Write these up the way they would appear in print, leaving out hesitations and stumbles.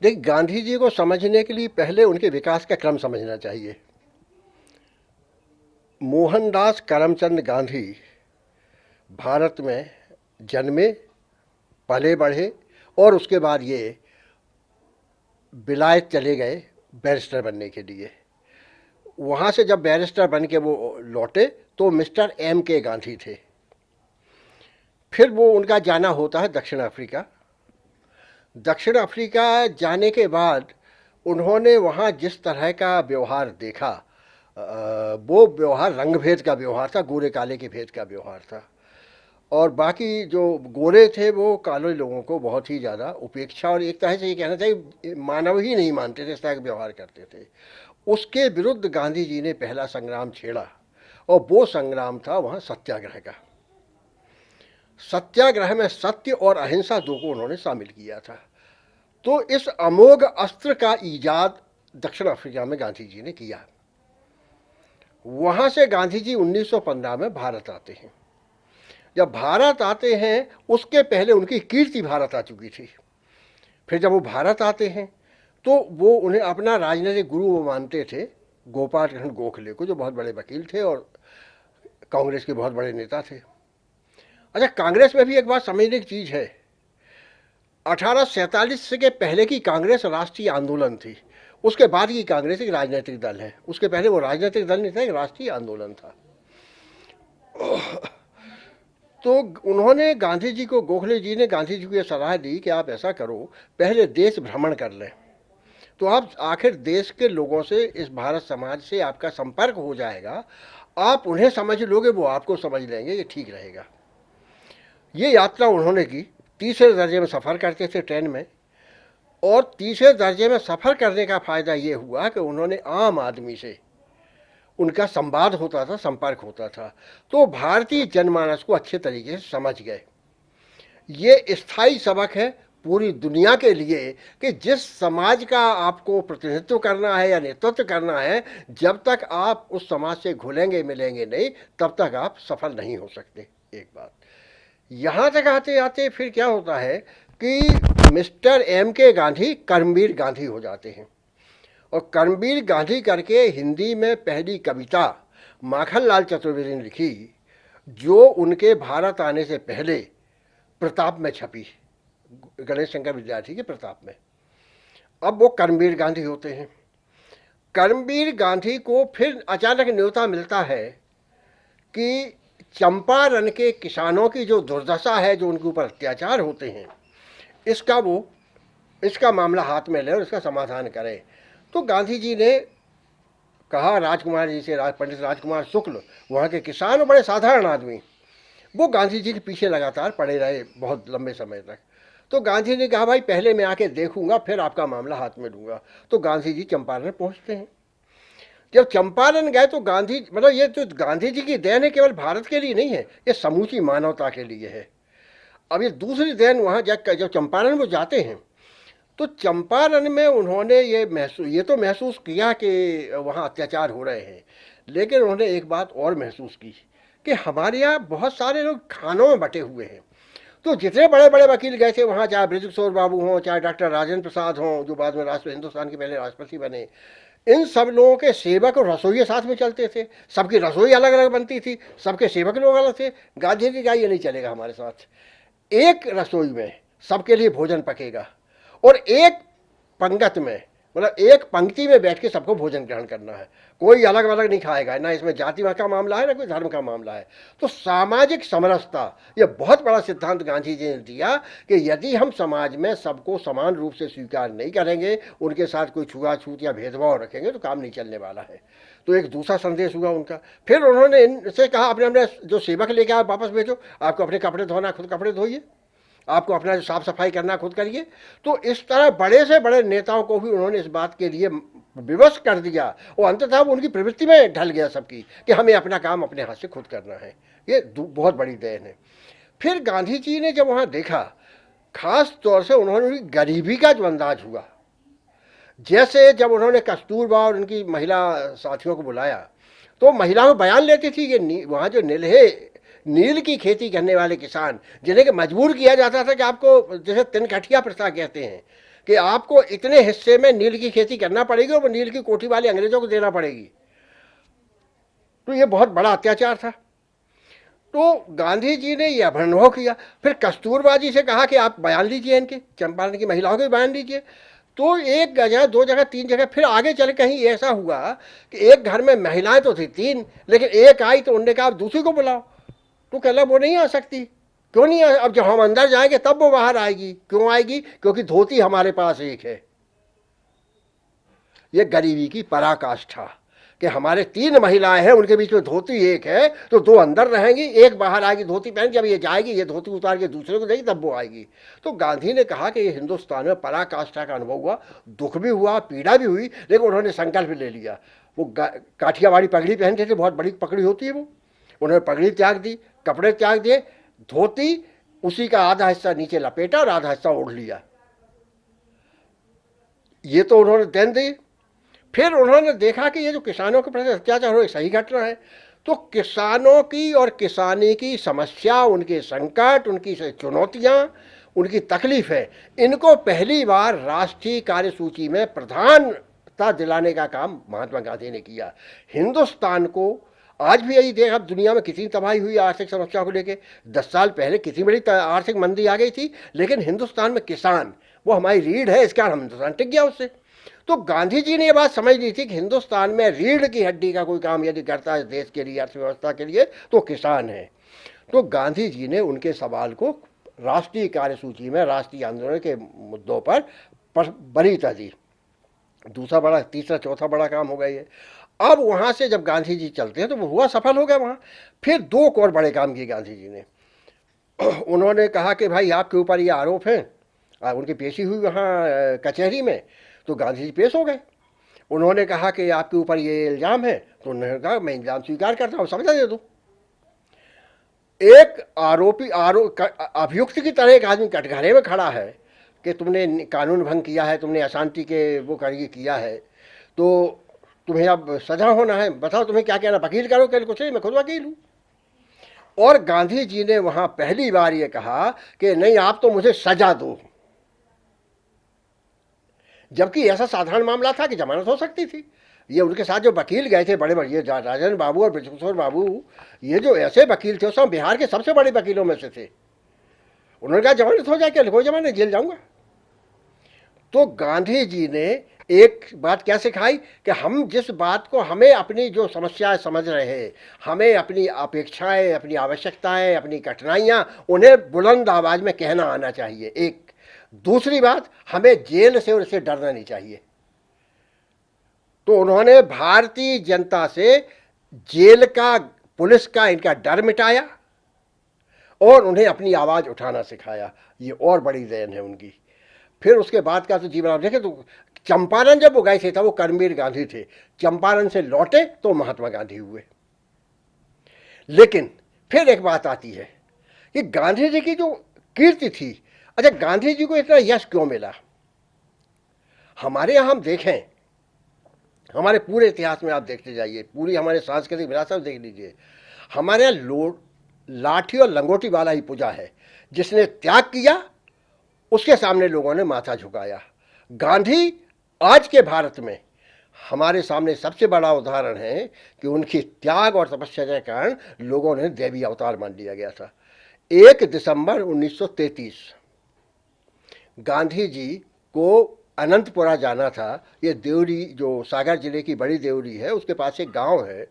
देखिए, गांधी जी को समझने के लिए पहले उनके विकास का क्रम समझना चाहिए। मोहनदास करमचंद गांधी भारत में जन्मे, पले बढ़े और उसके बाद ये विलायत चले गए बैरिस्टर बनने के लिए। वहाँ से जब बैरिस्टर बन के वो लौटे तो मिस्टर एम के गांधी थे। फिर वो उनका जाना होता है दक्षिण अफ्रीका। दक्षिण अफ्रीका जाने के बाद उन्होंने वहाँ जिस तरह का व्यवहार देखा, वो व्यवहार रंग भेद का व्यवहार था, गोरे काले के भेद का व्यवहार था। और बाकी जो गोरे थे वो काले लोगों को बहुत ही ज़्यादा उपेक्षा और एक तरह से ये कहना चाहिए मानव ही नहीं मानते थे, इस तरह का व्यवहार करते थे। उसके विरुद्ध गांधी जी ने पहला संग्राम छेड़ा और वो संग्राम था वहाँ सत्याग्रह का। सत्याग्रह में सत्य और अहिंसा दो को उन्होंने शामिल किया था। तो इस अमोघ अस्त्र का ईजाद दक्षिण अफ्रीका में गांधी जी ने किया। वहाँ से गांधी जी 1915 में भारत आते हैं। जब भारत आते हैं उसके पहले उनकी कीर्ति भारत आ चुकी थी। फिर जब वो भारत आते हैं तो वो उन्हें अपना राजनीतिक गुरु वो मानते थे, गोपाल कृष्ण गोखले को, जो बहुत बड़े वकील थे और कांग्रेस के बहुत बड़े नेता थे। अच्छा, कांग्रेस में भी एक बात समझने की चीज़ है, 1847 के पहले की कांग्रेस राष्ट्रीय आंदोलन थी, उसके बाद की कांग्रेस एक राजनीतिक दल है। उसके पहले वो राजनीतिक दल नहीं था, एक राष्ट्रीय आंदोलन था। तो उन्होंने गांधी जी को, गोखले जी ने गांधी जी को यह सलाह दी कि आप ऐसा करो, पहले देश भ्रमण कर लें, तो आप आखिर देश के लोगों से, इस भारत समाज से आपका संपर्क हो जाएगा, आप उन्हें समझ लोगे, वो आपको समझ लेंगे, ये ठीक रहेगा। ये यात्रा उन्होंने की। तीसरे दर्जे में सफ़र करते थे ट्रेन में, और तीसरे दर्जे में सफ़र करने का फ़ायदा ये हुआ कि उन्होंने आम आदमी से उनका संवाद होता था, संपर्क होता था, तो भारतीय जनमानस को अच्छे तरीके से समझ गए। ये स्थायी सबक है पूरी दुनिया के लिए कि जिस समाज का आपको प्रतिनिधित्व करना है या नेतृत्व करना है, जब तक आप उस समाज से घुलेंगे मिलेंगे नहीं, तब तक आप सफल नहीं हो सकते। एक बात यहाँ तक आते आते फिर क्या होता है कि मिस्टर एम के गांधी कर्मवीर गांधी हो जाते हैं, और कर्मवीर गांधी करके हिंदी में पहली कविता माखनलाल चतुर्वेदी ने लिखी, जो उनके भारत आने से पहले प्रताप में छपी, गणेश शंकर विद्यार्थी के प्रताप में। अब वो कर्मवीर गांधी होते हैं। कर्मवीर गांधी को फिर अचानक न्योता मिलता है कि चंपारण के किसानों की जो दुर्दशा है, जो उनके ऊपर अत्याचार होते हैं, इसका मामला हाथ में ले और इसका समाधान करें। तो गांधी जी ने कहा राजकुमार जी से, पंडित राजकुमार शुक्ल, वहाँ के किसान और बड़े साधारण आदमी, वो गांधी जी के पीछे लगातार पड़े रहे बहुत लंबे समय तक। तो गांधी ने कहा भाई पहले मैं आके देखूंगा, फिर आपका मामला हाथ में लूँगा। तो गांधी जी चंपारण पहुँचते हैं। जब चंपारण गए तो गांधी, मतलब ये जो गांधी जी की देन है केवल भारत के लिए नहीं है, ये समूची मानवता के लिए है। अब ये दूसरी देन, वहाँ जब चंपारण वो जाते हैं तो चंपारण में उन्होंने ये तो महसूस किया कि वहाँ अत्याचार हो रहे हैं, लेकिन उन्होंने एक बात और महसूस की कि हमारे यहाँ बहुत सारे लोग खानों में बटे हुए हैं। तो जितने बड़े बड़े वकील गए थे वहाँ, चाहे बृज किशोर बाबू हों, चाहे डॉक्टर राजेंद्र प्रसाद हों, जो बाद में हिंदुस्तान के पहले राष्ट्रपति बने, इन सब लोगों के सेवक और रसोई साथ में चलते थे। सबकी रसोई अलग अलग बनती थी, सबके सेवक लोग अलग थे। गांधी जी का ये नहीं चलेगा हमारे साथ, एक रसोई में सबके लिए भोजन पकेगा और एक पंगत में, मतलब एक पंक्ति में बैठ के सबको भोजन ग्रहण करना है, कोई अलग अलग नहीं खाएगा, ना इसमें जाति का मामला है ना कोई धर्म का मामला है। तो सामाजिक समरसता, यह बहुत बड़ा सिद्धांत गांधी जी ने दिया कि यदि हम समाज में सबको समान रूप से स्वीकार नहीं करेंगे, उनके साथ कोई छुआछूत या भेदभाव रखेंगे, तो काम नहीं चलने वाला है। तो एक दूसरा संदेश हुआ उनका। फिर उन्होंने इनसे कहा अपने अपने जो सेवक लेके आप वापस भेजो, आपको अपने कपड़े धोना खुद कपड़े धोइए, आपको अपना जो साफ सफाई करना खुद करिए। तो इस तरह बड़े से बड़े नेताओं को भी उन्होंने इस बात के लिए विवश कर दिया, और अंततः वो उनकी प्रवृत्ति में ढल गया सबकी कि हमें अपना काम अपने हाथ से खुद करना है। ये बहुत बड़ी देन है। फिर गांधी जी ने जब वहाँ देखा, खास तौर से उन्होंने गरीबी का जो अंदाज हुआ, जैसे जब उन्होंने कस्तूरबा और उनकी महिला साथियों को बुलाया तो महिलाओं बयान लेती थी कि वहाँ जो नील की खेती करने वाले किसान, जिन्हें कि मजबूर किया जाता था कि आपको, जैसे तिनकठिया प्रथा कहते हैं, कि आपको इतने हिस्से में नील की खेती करना पड़ेगी और वो नील की कोठी वाले अंग्रेजों को देना पड़ेगी। तो ये बहुत बड़ा अत्याचार था। तो गांधी जी ने यह अभिनव किया। फिर कस्तूरबा जी से कहा कि आप बयान लीजिए, इनके चंपारण की महिलाओं के बयान लीजिए। तो एक जगह, दो जगह, तीन जगह, फिर आगे चल कहीं ऐसा हुआ कि एक घर में महिलाएं तो थी तीन, लेकिन एक आई तो उन्होंने कहा आप दूसरी को बुलाओ। तो कहला वो नहीं आ सकती। क्यों नहीं आ? अब जब हम अंदर जाएंगे तब वो बाहर आएगी। क्यों आएगी? क्योंकि धोती हमारे पास एक है। ये गरीबी की पराकाष्ठा कि हमारे तीन महिलाएं हैं, उनके बीच में धोती एक है, तो दो अंदर रहेंगी, एक बाहर आएगी धोती पहन। जब ये जाएगी, ये धोती उतार के दूसरे को देगी, तब वो आएगी। तो गांधी ने कहा कि ये हिंदुस्तान में पराकाष्ठा का अनुभव हुआ, दुख भी हुआ, पीड़ा भी हुई, लेकिन उन्होंने संकल्प ले लिया। वो काठियावाड़ी पगड़ी पहनते थे, बहुत बड़ी पगड़ी होती है वो। उन्होंने पगड़ी त्याग दी, कपड़े त्याग दिए, धोती उसी का आधा हिस्सा नीचे लपेटा और आधा हिस्सा ओढ़ लिया। ये तो उन्होंने देन दी। फिर उन्होंने देखा कि ये जो किसानों के प्रति अत्याचार हो, सही घटना है। तो किसानों की और किसानी की समस्या, उनके संकट, उनकी चुनौतियां, उनकी तकलीफें, इनको पहली बार राष्ट्रीय कार्यसूची में प्रधानता दिलाने का काम महात्मा गांधी ने किया। हिंदुस्तान को आज भी यही देख, अब दुनिया में कितनी तबाही हुई आर्थिक समस्या को लेकर। 10 साल पहले कितनी बड़ी आर्थिक मंदी आ गई थी, लेकिन हिंदुस्तान में किसान वो हमारी रीढ़ है, इसका हम हिंदुस्तान टिक गया उससे। तो गांधी जी ने ये बात समझ ली थी कि हिंदुस्तान में रीढ़ की हड्डी का कोई काम यदि करता है देश के लिए, अर्थव्यवस्था के लिए, तो किसान है। तो गांधी जी ने उनके सवाल को राष्ट्रीय कार्यसूची में राष्ट्रीय आंदोलन के मुद्दों पर वरीयता दी। दूसरा बड़ा, तीसरा, चौथा बड़ा काम हो गया ये। अब वहाँ से जब गांधी जी चलते हैं तो वो हुआ, सफल हो गया वहाँ। फिर दो और बड़े काम किए गांधी जी ने। उन्होंने कहा कि भाई आपके ऊपर ये आरोप हैं, उनकी पेशी हुई वहाँ कचहरी में, तो गांधी जी पेश हो गए। उन्होंने कहा कि आपके ऊपर ये इल्ज़ाम है, तो उन्होंने कहा मैं इल्ज़ाम स्वीकार करता हूँ, समझा दे दो। एक आरोपी अभियुक्त की तरह एक आदमी कटघरे में खड़ा है कि तुमने कानून भंग किया है, तुमने अशांति के वो करिए किया है, तो तुम्हें अब सजा होना है, बताओ तुम्हें क्या कहना, वकील करो। कल कुछ नहीं, मैं खुद वकील हूँ। और गांधी जी ने वहाँ पहली बार ये कहा कि नहीं, आप तो मुझे सजा दो। जबकि ऐसा साधारण मामला था कि जमानत हो सकती थी। ये उनके साथ जो वकील गए थे बड़े बड़े, ये राजेंद्र बाबू और ब्रजकिशोर बाबू, ये जो ऐसे वकील थे, सब बिहार के सबसे बड़े वकीलों में से थे। उन्होंने कहा जमानत हो जाए, क्या कोई जमानत, जेल जाऊंगा। तो गांधी जी ने एक बात क्या सिखाई कि हम जिस बात को, हमें अपनी जो समस्याएं समझ रहे हैं, हमें अपनी अपेक्षाएं, अपनी आवश्यकताएं, अपनी कठिनाइयां, उन्हें बुलंद आवाज में कहना आना चाहिए। एक दूसरी बात, हमें जेल से और इससे डरना नहीं चाहिए। तो उन्होंने भारतीय जनता से जेल का, पुलिस का, इनका डर मिटाया और उन्हें अपनी आवाज उठाना सिखाया। ये और बड़ी देन है उनकी। फिर उसके बाद का तो जीवन आप देखें तो चंपारण जब वो गए थे तब वो कर्मवीर गांधी थे, चंपारण से लौटे तो महात्मा गांधी हुए। लेकिन फिर एक बात आती है कि गांधी जी की जो कीर्ति थी, अच्छा गांधी जी को इतना यश क्यों मिला? हमारे यहाँ हम देखें, हमारे पूरे इतिहास में आप देखते जाइए, पूरी हमारे सांस्कृतिक विरासत देख लीजिए, हमारे यहाँ लाठी और लंगोटी वाला ही पूजा है। जिसने त्याग किया उसके सामने लोगों ने माथा झुकाया। गांधी आज के भारत में हमारे सामने सबसे बड़ा उदाहरण है कि उनकी त्याग और तपस्या के कारण लोगों ने देवी अवतार मान लिया गया था। 1 दिसंबर 1933 गांधी जी को अनंतपुरा जाना था। ये देवरी, जो सागर जिले की बड़ी देवरी है, उसके पास एक गांव है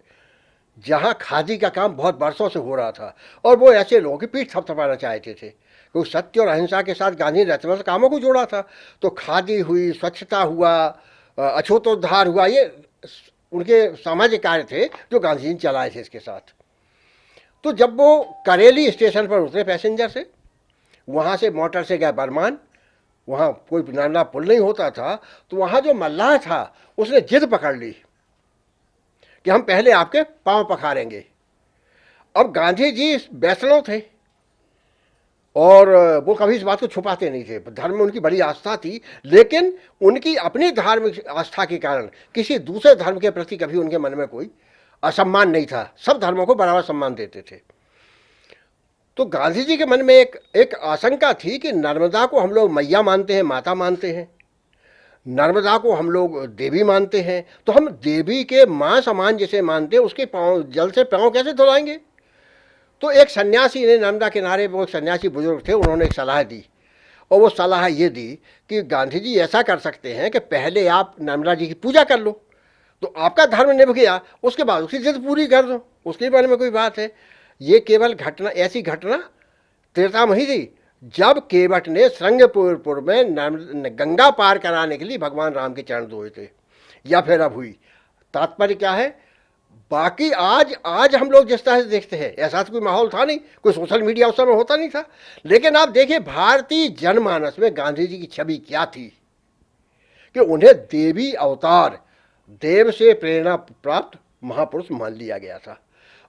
जहां खादी का काम बहुत बरसों से हो रहा था और वो ऐसे लोगों की पीठ थपथपाना चाहते थे क्योंकि सत्य और अहिंसा के साथ गांधी ने रचना कामों को जोड़ा था। तो खादी हुई, स्वच्छता हुआ, अछूतोद्धार हुआ, ये उनके सामाजिक कार्य थे जो गांधी जी ने चलाए थे इसके साथ। तो जब वो करेली स्टेशन पर उतरे पैसेंजर से, वहाँ से मोटर से गए बरमान, वहाँ कोई नाला पुल नहीं होता था, तो वहाँ जो मल्लाह था उसने जिद पकड़ ली कि हम पहले आपके पांव पखारेंगे। अब गांधी जी वैष्णव थे और वो कभी इस बात को छुपाते नहीं थे, धर्म में उनकी बड़ी आस्था थी, लेकिन उनकी अपनी धार्मिक आस्था के कारण किसी दूसरे धर्म के प्रति कभी उनके मन में कोई असम्मान नहीं था। सब धर्मों को बराबर सम्मान देते थे। तो गांधी जी के मन में एक आशंका थी कि नर्मदा को हम लोग मैया मानते हैं, माता मानते हैं, नर्मदा को हम लोग देवी मानते हैं, तो हम देवी के माँ समान जिसे मानते हैं उसके पाँव जल से पाँव कैसे धुलाएंगे? तो एक सन्यासी ने नर्मदा किनारे, वो एक सन्यासी बुजुर्ग थे, उन्होंने एक सलाह दी, और वो सलाह ये दी कि गांधी जी ऐसा कर सकते हैं कि पहले आप नर्मदा जी की पूजा कर लो, तो आपका धर्म निभ गया, उसके बाद उसकी जिद पूरी कर दो, उसके बारे में कोई बात है। ये केवल घटना, ऐसी घटना त्रेता में ही थी जब केवट ने श्रृंगपुर में गंगा पार कराने के लिए भगवान राम के चरण धोए थे, या फिर अब हुई। तात्पर्य क्या है? बाकी आज आज हम लोग जिस तरह से देखते हैं, ऐसा तो कोई माहौल था नहीं, कोई सोशल मीडिया उस समय होता नहीं था, लेकिन आप देखिए भारतीय जनमानस में गांधी जी की छवि क्या थी कि उन्हें देवी अवतार, देव से प्रेरणा प्राप्त महापुरुष मान लिया गया था।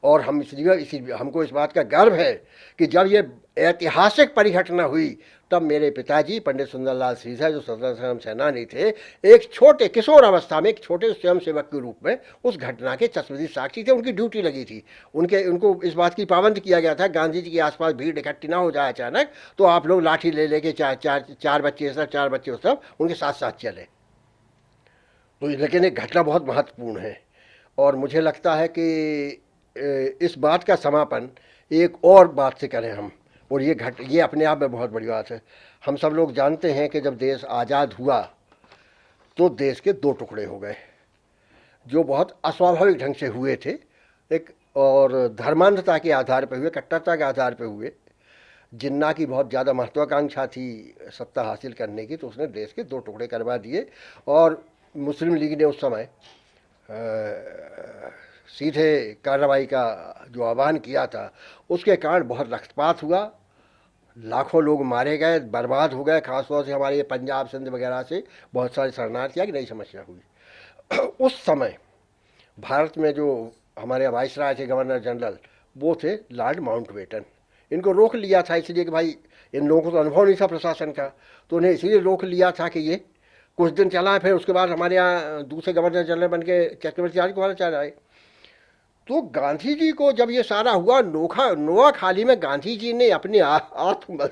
और हम इसलिए हमको इस बात का गर्व है कि जब ये ऐतिहासिक परिघटना हुई, तब मेरे पिताजी पंडित सुंदरलाल सीधा, जो स्वतंत्रता सेनानी थे, एक छोटे किशोर अवस्था में एक छोटे स्वयंसेवक के रूप में उस घटना के चश्मदीद साक्षी थे। उनकी ड्यूटी लगी थी, उनको इस बात की पाबंद किया गया था, गांधी जी के आसपास भीड़ इकट्ठी ना हो जाए अचानक, तो आप लोग लाठी ले लेके चार बच्चे उस सब उनके साथ साथ चले। तो लेकिन एक घटना बहुत महत्वपूर्ण है, और मुझे लगता है कि इस बात का समापन एक और बात से करें हम, और ये अपने आप में बहुत बड़ी बात है। हम सब लोग जानते हैं कि जब देश आज़ाद हुआ तो देश के दो टुकड़े हो गए, जो बहुत अस्वाभाविक ढंग से हुए थे। एक और धर्मांधता के आधार पर हुए, कट्टरता के आधार पर हुए। जिन्ना की बहुत ज़्यादा महत्वाकांक्षा थी सत्ता हासिल करने की, तो उसने देश के दो टुकड़े करवा दिए, और मुस्लिम लीग ने उस समय सीधे कार्रवाई का जो आह्वान किया था, उसके कारण बहुत रक्तपात हुआ, लाखों लोग मारे गए, बर्बाद हो गए। खासतौर से हमारे ये पंजाब सिंध वगैरह से बहुत सारे शरणार्थियों की नई समस्या हुई। उस समय भारत में जो हमारे वाइसराय थे, गवर्नर जनरल, वो थे लॉर्ड माउंटबेटन। इनको रोक लिया था इसलिए कि भाई इन लोगों को तो अनुभव नहीं था प्रशासन का, तो उन्हें इसलिए रोक लिया था कि ये कुछ दिन चला, फिर उसके बाद हमारे यहाँ दूसरे गवर्नर जनरल बन के चक्रवर्ती आचार्य आए। तो गांधी जी को जब ये सारा हुआ, नोआखाली में गांधी जी ने अपने आत्मबल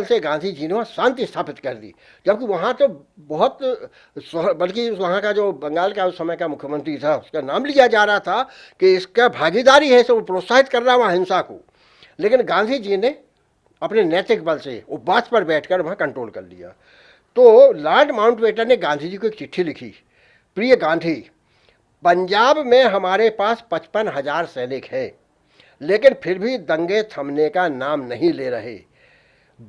से गांधी जी ने शांति स्थापित कर दी। जबकि वहाँ तो बहुत, बल्कि वहाँ का जो बंगाल का उस समय का मुख्यमंत्री था, उसका नाम लिया जा रहा था कि इसका भागीदारी है, वो प्रोत्साहित कर रहा है वहाँ हिंसा को। लेकिन गांधी जी ने अपने नैतिक बल से उपवास पर बैठकर वहाँ कंट्रोल कर लिया। तो लॉर्ड माउंटबेटन ने गांधी जी को एक चिट्ठी लिखी, प्रिय गांधी, पंजाब में हमारे पास 55,000 सैनिक हैं, लेकिन फिर भी दंगे थमने का नाम नहीं ले रहे।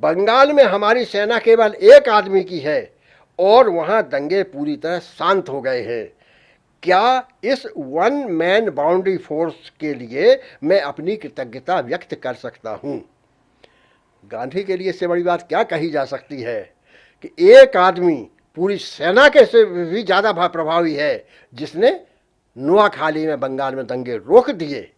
बंगाल में हमारी सेना केवल एक आदमी की है, और वहाँ दंगे पूरी तरह शांत हो गए हैं। क्या इस वन मैन बाउंड्री फोर्स के लिए मैं अपनी कृतज्ञता व्यक्त कर सकता हूँ? गांधी के लिए इससे बड़ी बात क्या कही जा सकती है कि एक आदमी पूरी सेना के से भी ज़्यादा प्रभावी है, जिसने नोआखाली में बंगाल में दंगे रोक दिए।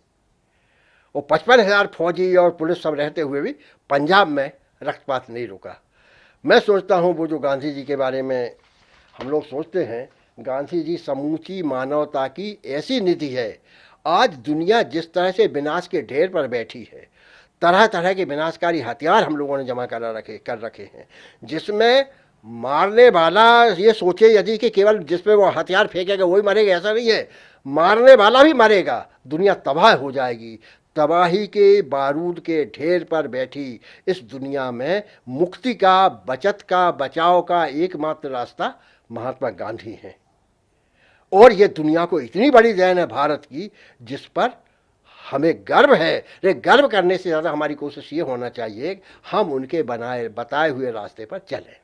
और 55,000 फौजी और पुलिस सब रहते हुए भी पंजाब में रक्तपात नहीं रुका। मैं सोचता हूँ वो जो गांधी जी के बारे में हम लोग सोचते हैं, गांधी जी समूची मानवता की ऐसी निधि है। आज दुनिया जिस तरह से विनाश के ढेर पर बैठी है, तरह तरह के विनाशकारी हथियार हम लोगों ने जमा कर रखे हैं, जिसमें मारने वाला ये सोचे यदि कि केवल जिसपे वो हथियार फेंकेगा वही मरेगा, ऐसा नहीं है, मारने वाला भी मरेगा, दुनिया तबाह हो जाएगी। तबाही के बारूद के ढेर पर बैठी इस दुनिया में मुक्ति का, बचत का, बचाव का एकमात्र रास्ता महात्मा गांधी हैं। और ये दुनिया को इतनी बड़ी देन है भारत की, जिस पर हमें गर्व है। लेकिन गर्व करने से ज़्यादा हमारी कोशिश ये होना चाहिए हम उनके बताए हुए रास्ते पर चलें।